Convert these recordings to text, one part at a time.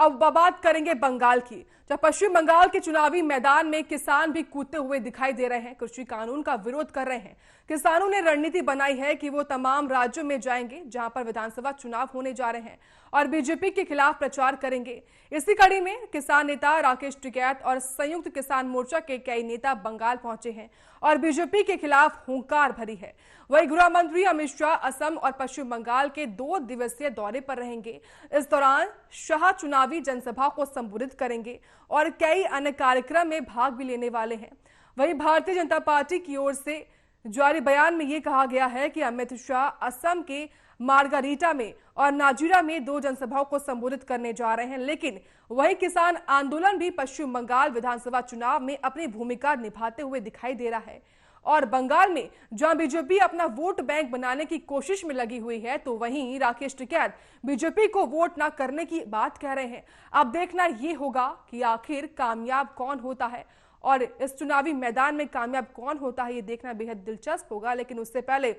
अब बात करेंगे बंगाल की, जब पश्चिम बंगाल के चुनावी मैदान में किसान भी कूदते हुए दिखाई दे रहे हैं, कृषि कानून का विरोध कर रहे हैं। किसानों ने रणनीति बनाई है कि वो तमाम राज्यों में जाएंगे जहां पर विधानसभा चुनाव होने जा रहे हैं और बीजेपी के खिलाफ प्रचार करेंगे। इसी कड़ी में किसान नेता राकेश टिकैत और संयुक्त किसान मोर्चा के कई नेता बंगाल पहुंचे हैं और बीजेपी के खिलाफ हुंकार भरी है। वहीं गृह मंत्री अमित शाह असम और पश्चिम बंगाल के 2 दिवसीय दौरे पर रहेंगे। इस दौरान शाह चुनावी जनसभा को संबोधित करेंगे और कई अन्य कार्यक्रम में भाग भी लेने वाले हैं। वहीं भारतीय जनता पार्टी की ओर से जारी बयान में यह कहा गया है कि अमित शाह असम के मार्गारीटा में और नाजीरा में 2 जनसभाओं को संबोधित करने जा रहे हैं, लेकिन वही किसान आंदोलन भी पश्चिम बंगाल विधानसभा चुनाव में अपनी भूमिका निभाते हुए दिखाई दे रहा है। और बंगाल में जहां बीजेपी अपना वोट बैंक बनाने की कोशिश में लगी हुई है, तो वहीं राकेश टिकैत बीजेपी को वोट ना करने की बात कह रहे हैं। अब देखना यह होगा कि आखिर कामयाब कौन होता है और इस चुनावी मैदान में कामयाब कौन होता है, ये देखना बेहद दिलचस्प होगा। लेकिन उससे पहले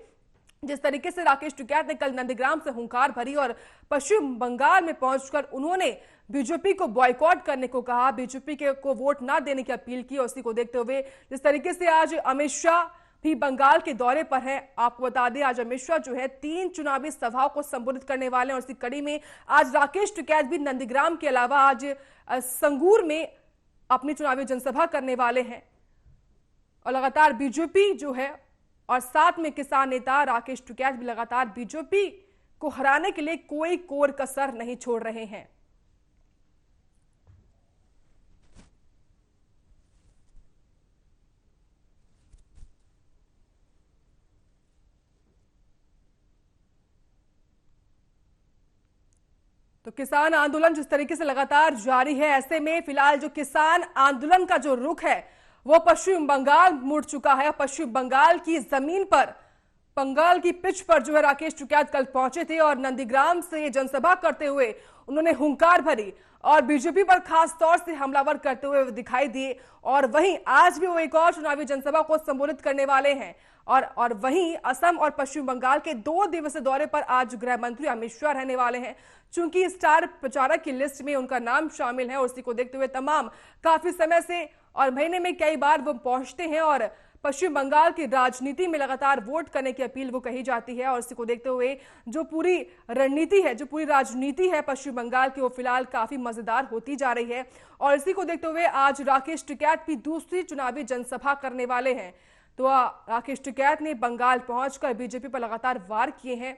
जिस तरीके से राकेश टिकैत ने कल नंदीग्राम से हुंकार भरी और पश्चिम बंगाल में पहुंचकर उन्होंने बीजेपी को बॉयकॉट करने को कहा, बीजेपी को वोट ना देने की अपील की, उसी को देखते हुए जिस तरीके से आज अमित शाह भी बंगाल के दौरे पर है। आपको बता दें आज अमित शाह जो है 3 चुनावी सभाओं को संबोधित करने वाले हैं और इसी कड़ी में आज राकेश टिकैत भी नंदीग्राम के अलावा आज संगूर में अपनी चुनावी जनसभा करने वाले हैं और लगातार बीजेपी जो है और साथ में किसान नेता राकेश टिकैत भी लगातार बीजेपी को हराने के लिए कोई कोर कसर नहीं छोड़ रहे हैं। तो किसान आंदोलन जिस तरीके से लगातार जारी है, ऐसे में फिलहाल जो किसान आंदोलन का जो रुख है वो पश्चिम बंगाल मुड़ चुका है। पश्चिम बंगाल की जमीन पर, बंगाल की पिच पर जो है राकेश टिकैत कल पहुंचे थे और नंदीग्राम से जनसभा करते हुए उन्होंने हुंकार भरी और बीजेपी पर खास तौर से हमलावर करते हुए दिखाई दिए। और वहीं आज भी वो एक और चुनावी जनसभा को संबोधित करने वाले हैं और वहीं असम और पश्चिम बंगाल के 2 दिवसीय दौरे पर आज गृह मंत्री अमित शाह रहने वाले हैं। चूंकि स्टार प्रचारक की लिस्ट में उनका नाम शामिल है, उसी को देखते हुए तमाम काफी समय से और महीने में कई बार वो पहुंचते हैं और पश्चिम बंगाल की राजनीति में लगातार वोट करने की अपील वो कही जाती है। और इसी को देखते हुए जो पूरी रणनीति है, जो पूरी राजनीति है पश्चिम बंगाल की, वो फिलहाल काफी मजेदार होती जा रही है। और इसी को देखते हुए आज राकेश टिकैत भी दूसरी चुनावी जनसभा करने वाले हैं। तो राकेश टिकैत ने बंगाल पहुंचकर बीजेपी पर लगातार वार किए हैं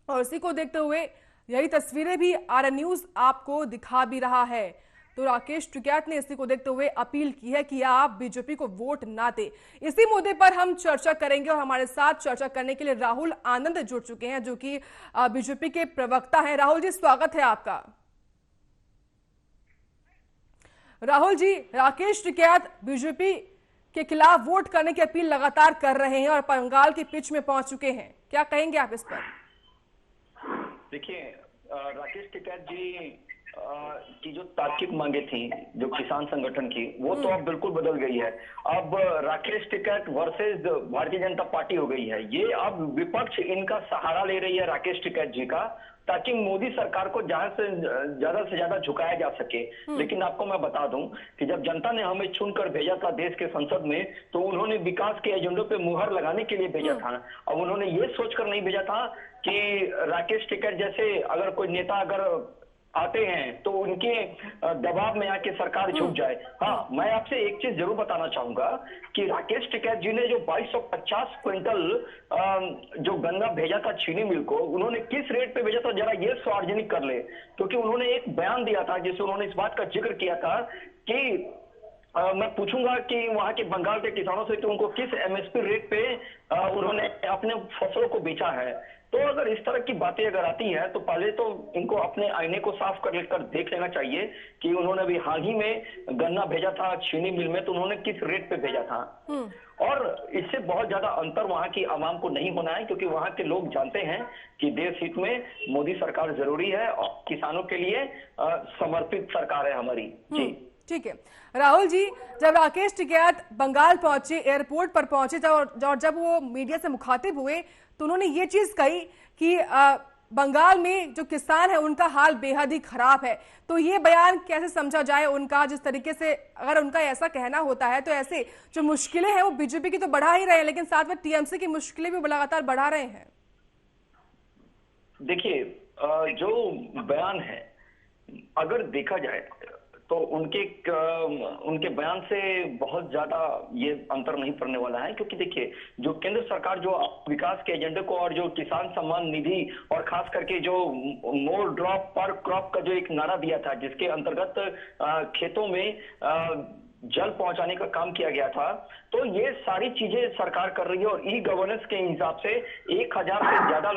और इसी को देखते हुए यही तस्वीरें भी आरएन न्यूज आपको दिखा भी रहा है। तो राकेश टिकैत ने इसी को देखते हुए अपील की है कि आप बीजेपी को वोट ना दें। इसी मुद्दे पर हम चर्चा करेंगे और हमारे साथ चर्चा करने के लिए राहुल आनंद जुड़ चुके हैं जो कि बीजेपी के प्रवक्ता हैं। राहुल जी, स्वागत है आपका। राहुल जी, राकेश टिकैत बीजेपी के खिलाफ वोट करने की अपील लगातार कर रहे हैं और बंगाल की पिच में पहुंच चुके हैं, क्या कहेंगे आप इस पर? देखिए, राकेश टिकैत जी की जो तार्किक मांगे थी जो किसान संगठन की, वो तो अब बिल्कुल बदल गई है। अब राकेश टिकैत वर्सेस भारतीय जनता पार्टी हो गई है। ये अब विपक्ष इनका सहारा ले रही है राकेश टिकैत जी का, ताकि मोदी सरकार को जहां से ज्यादा झुकाया जा सके। लेकिन आपको मैं बता दूं कि जब जनता ने हमें चुनकर भेजा था देश के संसद में, तो उन्होंने विकास के एजेंडों पे मुहर लगाने के लिए भेजा था। अब उन्होंने ये सोचकर नहीं भेजा था कि राकेश टिकैत जैसे अगर कोई नेता अगर आते हैं तो उनके दबाव में आके सरकार झुक जाए। हाँ, मैं आपसे एक चीज जरूर बताना चाहूंगा कि राकेश टिकैत जी ने जो 2250 क्विंटल जो गन्ना भेजा था चीनी मिल को, उन्होंने किस रेट पे भेजा था जरा ये सार्वजनिक कर ले। क्योंकि उन्होंने एक बयान दिया था जिससे उन्होंने इस बात का जिक्र किया था कि मैं पूछूंगा कि वहां के बंगाल के किसानों से कि उनको किस एमएसपी रेट पे उन्होंने अपने फसलों को बेचा है। तो अगर इस तरह की बातें अगर आती हैं तो पहले तो इनको अपने आईने को साफ कर देख लेना चाहिए कि उन्होंने अभी हाल ही में गन्ना भेजा था चीनी मिल में, तो उन्होंने किस रेट पे भेजा था। और इससे बहुत ज्यादा अंतर वहां की आवाम को नहीं होना है, क्योंकि वहां के लोग जानते हैं कि देश हित में मोदी सरकार जरूरी है और किसानों के लिए समर्पित सरकार है हमारी। जी ठीक है राहुल जी, जब राकेश टिकैत बंगाल पहुंचे, एयरपोर्ट पर पहुंचे और जब वो मीडिया से मुखातिब हुए तो उन्होंने ये चीज कही कि बंगाल में जो किसान है उनका हाल बेहद ही खराब है, तो ये बयान कैसे समझा जाए उनका, जिस तरीके से अगर उनका ऐसा कहना होता है तो ऐसे जो मुश्किलें हैं वो बीजेपी की तो बढ़ा ही रहे हैं, लेकिन साथ में टीएमसी की मुश्किलें भी लगातार बढ़ा रहे हैं। देखिए, जो बयान है अगर देखा जाए तो उनके बयान से बहुत ज्यादा ये अंतर नहीं पड़ने वाला है, क्योंकि देखिए जो केंद्र सरकार जो विकास के एजेंडे को और जो किसान सम्मान निधि और खास करके जो मोर ड्रॉप पर क्रॉप का जो एक नारा दिया था, जिसके अंतर्गत खेतों में जल पहुंचाने का काम किया गया था, तो ये सारी चीजें सरकार कर रही है और ई गवर्नेंस के हिसाब से 1000 से ज्यादा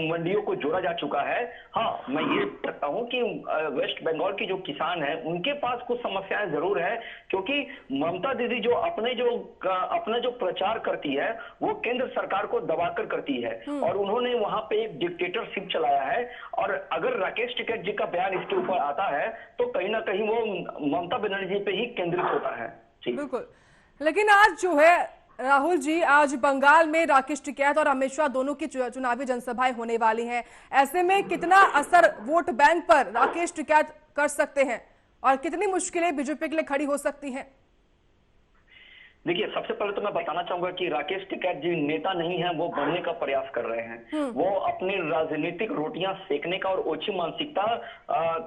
मंडियों को जोड़ा जा चुका है। हाँ, मैं ये कहता हूं कि वेस्ट बंगाल की जो किसान है उनके पास कुछ समस्याएं जरूर है, क्योंकि ममता दीदी जो अपना जो प्रचार करती है वो केंद्र सरकार को दबाकर करती है और उन्होंने वहां पे एक डिक्टेटरशिप चलाया है। और अगर राकेश टिकैत जी का बयान इसके ऊपर आता है तो कहीं ना कहीं वो ममता बनर्जी पे ही केंद्रित होता है। बिल्कुल, लेकिन आज जो है राहुल जी, आज बंगाल में राकेश टिकैत और अमित शाह दोनों की चुनावी जनसभाएं होने वाली हैं। ऐसे में कितना असर वोट बैंक पर राकेश टिकैत कर सकते हैं और कितनी मुश्किलें बीजेपी के लिए खड़ी हो सकती हैं? देखिए, सबसे पहले तो मैं बताना चाहूंगा कि राकेश टिकैत जी नेता नहीं है, वो बनने का प्रयास कर रहे हैं। वो अपनी राजनीतिक रोटियां सेकने का और ओछी मानसिकता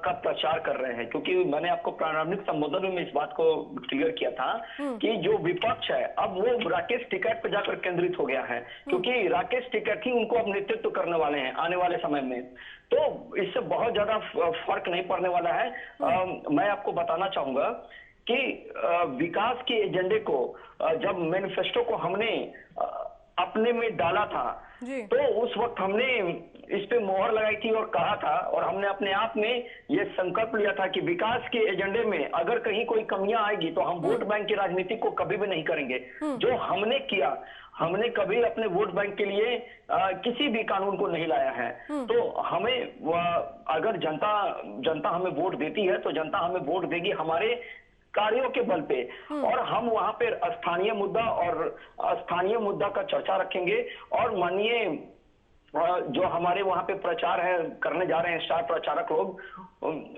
का प्रचार कर रहे हैं, क्योंकि मैंने आपको प्रारंभिक संबोधन में इस बात को क्लियर किया था कि जो विपक्ष है अब वो राकेश टिकैत पर जाकर केंद्रित हो गया है, क्योंकि राकेश टिकैत ही उनको अब नेतृत्व करने वाले हैं आने वाले समय में। तो इससे बहुत ज्यादा फर्क नहीं पड़ने वाला है। मैं आपको बताना चाहूंगा कि विकास के एजेंडे को जब मैनिफेस्टो को हमने अपने में डाला था तो उस वक्त हमने इस पे मोहर लगाई थी और कहा था, और हमने अपने आप में ये संकल्प लिया था कि विकास के एजेंडे में अगर कहीं कोई कमियां आएगी तो हम वोट बैंक की राजनीति को कभी भी नहीं करेंगे। जो हमने किया, हमने कभी अपने वोट बैंक के लिए किसी भी कानून को नहीं लाया है। तो हमें अगर जनता हमें वोट देती है तो जनता हमें वोट देगी हमारे कार्यों के बल पे, और हम वहां पे स्थानीय मुद्दा का चर्चा रखेंगे। और माननीय जो हमारे वहां पे प्रचार है करने जा रहे हैं स्टार प्रचारक लोग,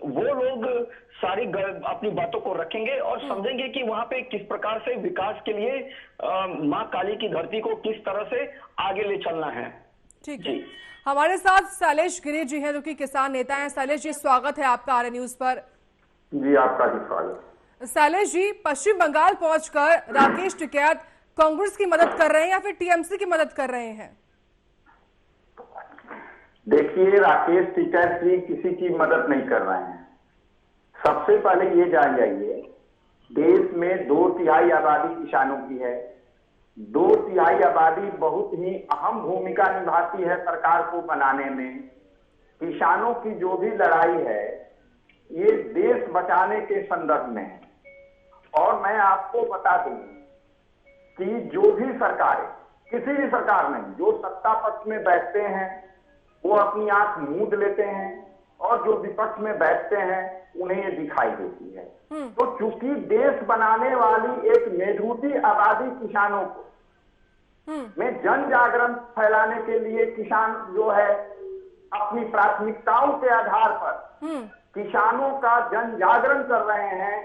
वो लोग सारी अपनी बातों को रखेंगे और समझेंगे कि वहां पे किस प्रकार से विकास के लिए मां काली की धरती को किस तरह से आगे ले चलना है। ठीक है, हमारे साथ शैलेश गिरी जी हैं जो कि किसान नेता हैं। शैलेश जी, स्वागत है आपका आर्य न्यूज पर। जी, आपका भी स्वागत। शैलेश जी, पश्चिम बंगाल पहुंचकर राकेश टिकैत कांग्रेस की मदद कर रहे हैं या फिर टीएमसी की मदद कर रहे हैं? देखिए, राकेश टिकैत जी किसी की मदद नहीं कर रहे हैं। सबसे पहले ये जान जाइए, देश में 2/3 आबादी किसानों की है। 2/3 आबादी बहुत ही अहम भूमिका निभाती है सरकार को बनाने में। किसानों की जो भी लड़ाई है ये देश बचाने के संदर्भ में है। और मैं आपको बता दूं कि जो भी सरकारें, किसी भी सरकार में जो सत्ता पक्ष में बैठते हैं वो अपनी आंख मूंद लेते हैं और जो विपक्ष में बैठते हैं उन्हें ये दिखाई देती है। तो चूंकि देश बनाने वाली एक मेजबूती आबादी किसानों को में जन जागरण फैलाने के लिए किसान जो है अपनी प्राथमिकताओं के आधार पर किसानों का जन जागरण कर रहे हैं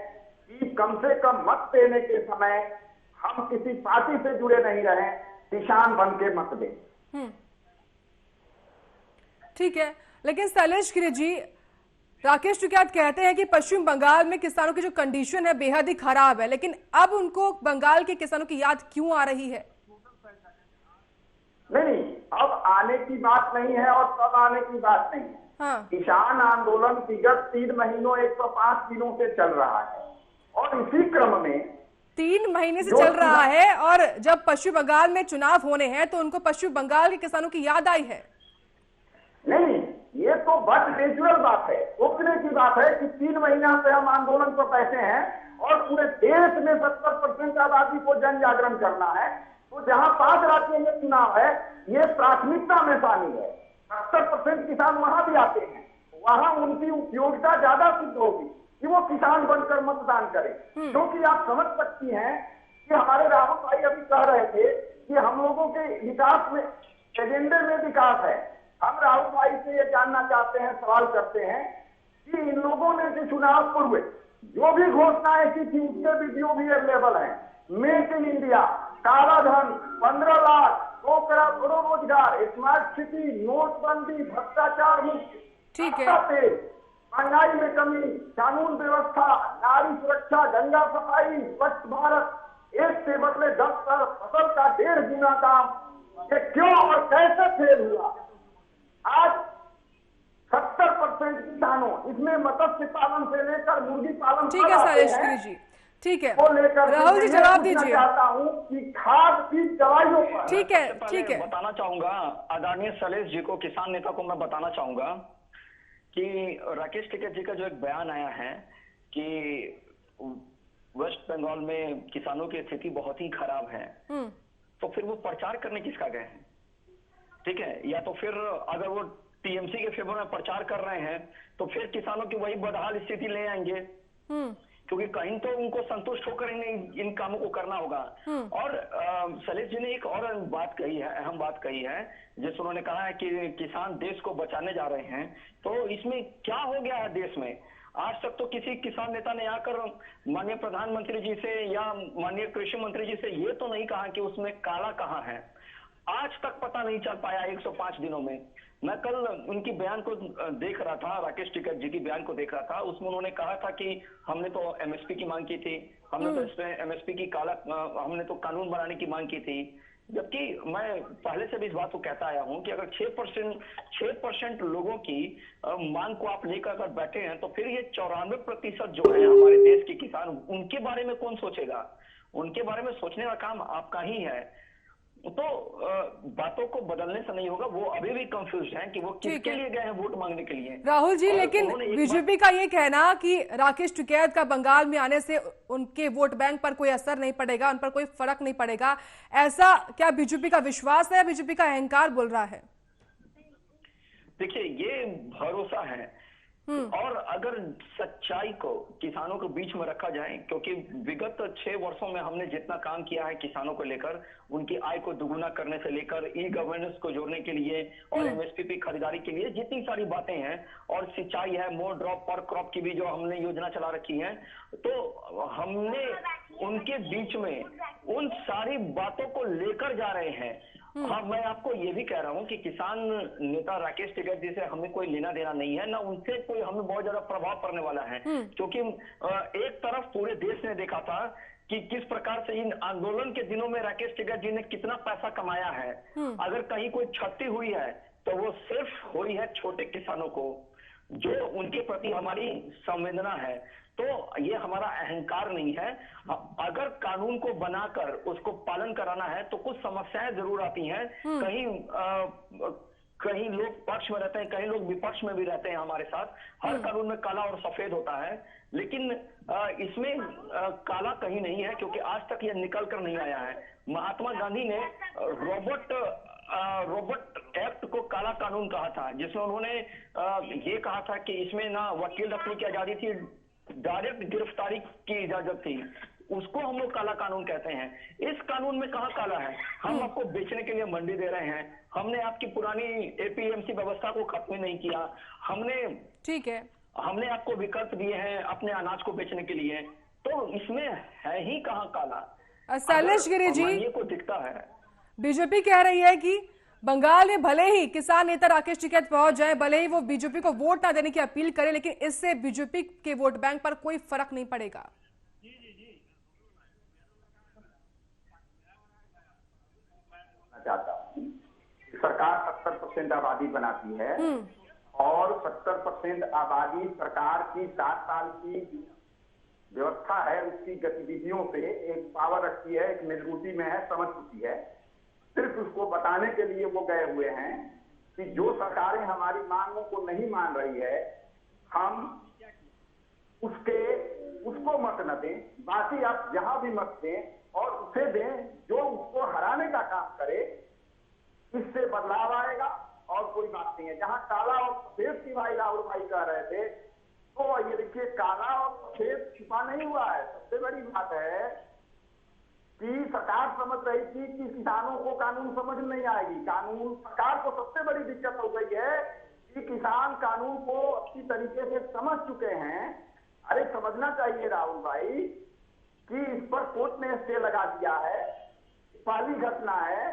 कि कम से कम मत देने के समय हम किसी पार्टी से जुड़े नहीं रहे, किसान बन के मत दें। ठीक है, लेकिन शैलेश गिरी जी, राकेश टिकैत कहते हैं कि पश्चिम बंगाल में किसानों की जो कंडीशन है बेहद ही खराब है, लेकिन अब उनको बंगाल के किसानों की याद क्यों आ रही है? नहीं, अब आने की बात नहीं है और तब आने की बात नहीं है। हाँ। किसान आंदोलन विगत 3 महीनों 105 दिनों से चल रहा है और इसी क्रम में 3 महीने से चल रहा है, और जब पश्चिम बंगाल में चुनाव होने हैं तो उनको पश्चिम बंगाल के किसानों की याद आई है। नहीं, ये तो बस नेचुरल बात है, सोचने की बात है कि 3 महीना से हम आंदोलन पर बैठे हैं और पूरे देश में 70% आबादी को जन जागरण करना है। तो जहां 5 राज्यों में चुनाव है ये प्राथमिकता में शामिल है। 70% किसान वहां भी आते हैं, वहां उनकी उपयोगिता ज्यादा सिद्ध होगी कि वो किसान बनकर मतदान करें। क्योंकि आप समझ सकती हैं कि हमारे राहुल भाई अभी कह रहे थे कि हम लोगों के विकास में एजेंडे में विकास है। हम राहुल भाई से ये जानना चाहते हैं, सवाल करते हैं कि इन लोगों ने जो चुनाव पूर्व जो भी घोषणाएं की थी उसके वीडियो भी अवेलेबल है। मेक इन इंडिया, काला धन, 15 लाख, 2 करोड़ रोजगार, स्मार्ट सिटी, नोटबंदी, भ्रष्टाचार मुक्त, ठीक है, महंगाई में कमी, कानून व्यवस्था, नारी सुरक्षा, गंगा सफाई, स्वच्छ भारत, एक से बदले 10 फसल का 1.5 गुना दाम। ये क्यों और कैसे फेल हुआ? आज 70% किसानों, इसमें मत्स्य पालन से लेकर मुर्गी पालन, ठीक है शैलेश गिरी जी, ठीक है, वो लेकर राहुल जी जवाब दीजिए। चाहता हूँ कि खाद की दवाइयों पर, ठीक है, ठीक है, बताना चाहूंगा आदरणीय शैलेश जी को, किसान नेता को मैं बताना चाहूंगा कि राकेश टिकैत जी का जो एक बयान आया है कि वेस्ट बंगाल में किसानों की स्थिति बहुत ही खराब है, तो फिर वो प्रचार करने किसका गए हैं? ठीक है, या तो फिर अगर वो टीएमसी के फेवर में प्रचार कर रहे हैं तो फिर किसानों की वही बदहाल स्थिति ले आएंगे, क्योंकि कहीं तो उनको संतुष्ट होकर इन कामों को करना होगा। और शैलेश जी ने एक और बात कही है, अहम बात कही है, जिस उन्होंने कहा है कि किसान देश को बचाने जा रहे हैं। तो इसमें क्या हो गया है देश में? आज तक तो किसी किसान नेता ने आकर माननीय प्रधानमंत्री जी से या माननीय कृषि मंत्री जी से ये तो नहीं कहा कि उसमें काला कहाँ है। आज तक पता नहीं चल पाया 105 दिनों में। मैं कल उनकी बयान को देख रहा था, राकेश टिकैत जी की बयान को देख रहा था, उसमें उन्होंने कहा था कि हमने तो एमएसपी की मांग की थी, हमने तो इसमें एमएसपी की हमने तो कानून बनाने की मांग की थी। जबकि मैं पहले से भी इस बात को कहता आया हूं कि अगर 6% लोगों की मांग को आप लेकर अगर बैठे हैं तो फिर ये 94% जो है हमारे देश के किसान, उनके बारे में कौन सोचेगा? उनके बारे में सोचने का काम आपका ही है। तो बातों को बदलने से नहीं होगा। वो अभी भी कंफ्यूज हैं कि वो किसके लिए गए हैं वोट मांगने के लिए। राहुल जी, लेकिन बीजेपी का ये कहना कि राकेश टिकैत का बंगाल में आने से उनके वोट बैंक पर कोई असर नहीं पड़ेगा, उन पर कोई फर्क नहीं पड़ेगा, ऐसा क्या बीजेपी का विश्वास है या बीजेपी का अहंकार बोल रहा है? देखिए, ये भरोसा है और अगर सच्चाई को किसानों के बीच में रखा जाए, क्योंकि विगत 6 वर्षों में हमने जितना काम किया है किसानों को लेकर, उनकी आय को दुगुना करने से लेकर ई गवर्नेंस को जोड़ने के लिए और एमएसपी खरीदारी के लिए जितनी सारी बातें हैं, और सिंचाई है, मोर ड्रॉप पर क्रॉप की भी जो हमने योजना चला रखी है, तो हमने उनके बीच में उन सारी बातों को लेकर जा रहे हैं। हाँ, मैं आपको ये भी कह रहा हूँ कि किसान नेता राकेश टिकैत जी से हमें कोई लेना देना नहीं है, ना उनसे कोई हमें बहुत ज्यादा प्रभाव पड़ने वाला है, क्योंकि एक तरफ पूरे देश ने देखा था कि किस प्रकार से इन आंदोलन के दिनों में राकेश टिकैत जी ने कितना पैसा कमाया है। अगर कहीं कोई क्षति हुई है तो वो सिर्फ हुई है छोटे किसानों को, जो उनके प्रति हमारी संवेदना है। तो ये हमारा अहंकार नहीं है। अगर कानून को बनाकर उसको पालन कराना है तो कुछ समस्याएं जरूर आती हैं। कहीं लोग पक्ष में रहते हैं, कहीं लोग विपक्ष में भी रहते हैं हमारे साथ। हर कानून में काला और सफेद होता है, लेकिन इसमें काला कहीं नहीं है, क्योंकि आज तक यह निकल कर नहीं आया है। महात्मा गांधी ने रोबोट एक्ट को काला कानून कहा था, जिसमें उन्होंने ये कहा था कि इसमें ना वकील रखने की आजादी थी, डायरेक्ट गिरफ्तारी की इजाजत थी। उसको हम लोग काला कानून कहते हैं। इस कानून में कहाँ काला है? हम आपको बेचने के लिए मंडी दे रहे हैं, हमने आपकी पुरानी एपीएमसी व्यवस्था को खत्म नहीं किया, हमने आपको विकल्प दिए हैं अपने अनाज को बेचने के लिए, तो इसमें है ही कहाँ काला? शैलेश गिरी जी, को दिखता है बीजेपी कह रही है कि बंगाल में भले ही किसान नेता राकेश टिकैत पहुंच जाए, भले ही वो बीजेपी को वोट ना देने की अपील करे, लेकिन इससे बीजेपी के वोट बैंक पर कोई फर्क नहीं पड़ेगा। चाहता हूँ सरकार 70% आबादी बनाती है और 70% आबादी सरकार की 7 साल की व्यवस्था है, उसकी गतिविधियों से एक पावर रखती है, एक मजबूती में है, समझ चुकी है। सिर्फ उसको बताने के लिए वो गए हुए हैं कि जो सरकारें हमारी मांगों को नहीं मान रही है, हम उसको मत न दें, बाकी आप जहां भी मत दें, और उसे दें जो उसको हराने का काम करे। इससे बदलाव आएगा और कोई बात नहीं है। जहां काला और सफेद की भाई राहुल भाई कह रहे थे, तो ये देखिए, काला और सफेद छिपा नहीं हुआ है। सबसे बड़ी बात है कि सरकार समझ रही थी कि किसानों को कानून समझ नहीं आएगी। कानून सरकार को सबसे बड़ी दिक्कत हो गई है कि किसान कानून को अच्छी तरीके से समझ चुके हैं। अरे समझना चाहिए राहुल भाई कि इस पर कोर्ट ने स्टे लगा दिया है, पहली घटना है।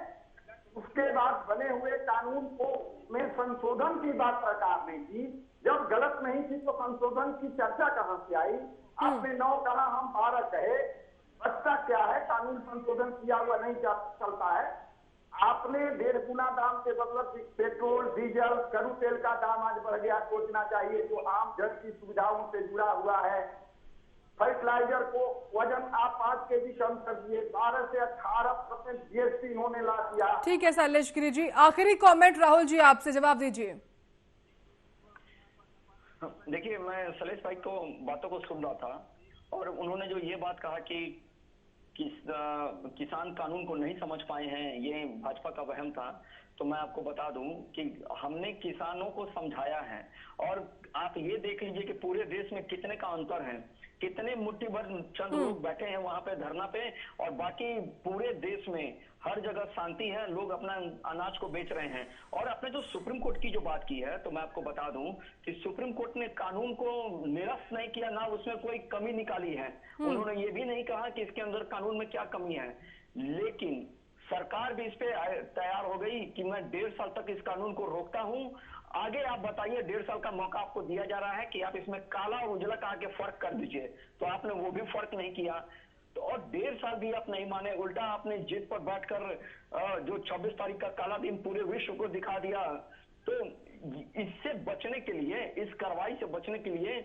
उसके बाद बने हुए कानून को में संशोधन की बात सरकार ने की, जब गलत नहीं थी तो संशोधन की चर्चा कहां से आई? आपने 9 कहा, हम 12 कहे, बच्चा क्या है? कानून संशोधन किया हुआ नहीं चलता है। आपने 1.5 गुना दाम के बदले पेट्रोल, डीजल, कड़ू तेल का दाम आज बढ़ गया। सोचना चाहिए जो आम जन की सुविधाओं से जुड़ा हुआ है। फर्टिलाइजर को वजन आप 5 केजी कम कर दिए, 12 से 18% जीएसटी इन्होंने ला दिया। ठीक है शैलेश गिरी जी, आखिरी कमेंट राहुल जी आपसे, जवाब दीजिए। देखिए, मैं शैलेश भाई को बातों को सुन रहा था और उन्होंने जो ये बात कहा कि किसान कानून को नहीं समझ पाए हैं, ये भाजपा का वहम था। तो मैं आपको बता दूं कि हमने किसानों को समझाया है और आप ये देख लीजिए कि पूरे देश में कितने का अंतर है। कितने मुट्ठी भर चंद लोग बैठे हैं वहां पे धरना पे और बाकी पूरे देश में हर जगह शांति है, लोग अपना अनाज को बेच रहे हैं। और आपने जो सुप्रीम कोर्ट की जो बात की है, तो मैं आपको बता दूं कि सुप्रीम कोर्ट ने कानून को निरस्त नहीं किया, ना उसमें कोई कमी निकाली है। उन्होंने ये भी नहीं कहा कि इसके अंदर कानून में क्या कमी है, लेकिन सरकार भी इस पे तैयार हो गई कि मैं 1.5 साल तक इस कानून को रोकता हूं। आगे आप बताइए, 1.5 साल का मौका आपको दिया जा रहा है कि आप इसमें काला और उजला कहा के फर्क कर दीजिए, तो आपने वो भी फर्क नहीं किया। तो और 1.5 साल भी आप नहीं माने, उल्टा आपने जिद पर बैठकर जो 26 तारीख का काला दिन पूरे विश्व को दिखा दिया। तो इससे बचने के लिए, इस कार्रवाई से बचने के लिए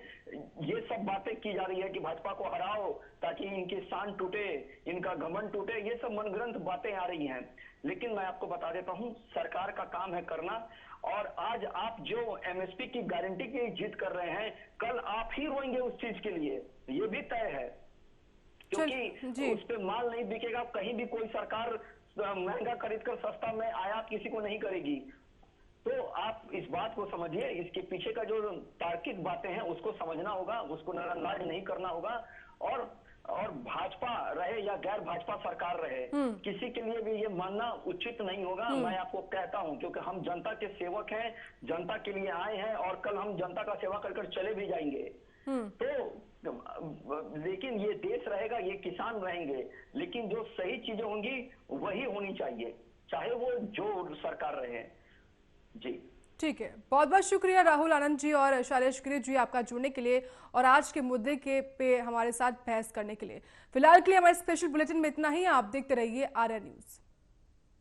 ये सब बातें की जा रही है कि भाजपा को हराओ ताकि इनकी शान टूटे, इनका घमंड टूटे, ये सब मनगढ़ंत बातें आ रही हैं। लेकिन मैं आपको बता देता हूं, सरकार का काम है करना। और आज आप जो एमएसपी की गारंटी की जिद कर रहे हैं, कल आप ही रोएंगे उस चीज के लिए, ये भी तय है। क्योंकि उस पे माल नहीं बिकेगा, कहीं भी कोई सरकार महंगा खरीदकर सस्ता में आयात किसी को नहीं करेगी। तो आप इस बात को समझिए, इसके पीछे का जो तार्किक बातें हैं उसको समझना होगा, उसको नजरअंदाज नहीं करना होगा। और भाजपा रहे या गैर भाजपा सरकार रहे, किसी के लिए भी ये मानना उचित नहीं होगा। मैं आपको कहता हूं, क्योंकि हम जनता के सेवक हैं, जनता के लिए आए हैं और कल हम जनता का सेवा कर चले भी जाएंगे। तो लेकिन ये देश रहेगा, ये किसान रहेंगे, लेकिन जो सही चीजें होंगी वही होनी चाहिए, चाहे वो जो सरकार रहे। जी ठीक है, बहुत बहुत शुक्रिया राहुल आनंद जी और शैलेश गिरी जी आपका जुड़ने के लिए और आज के मुद्दे के पे हमारे साथ बहस करने के लिए। फिलहाल के लिए हमारे स्पेशल बुलेटिन में इतना ही। आप देखते रहिए आर्या न्यूज।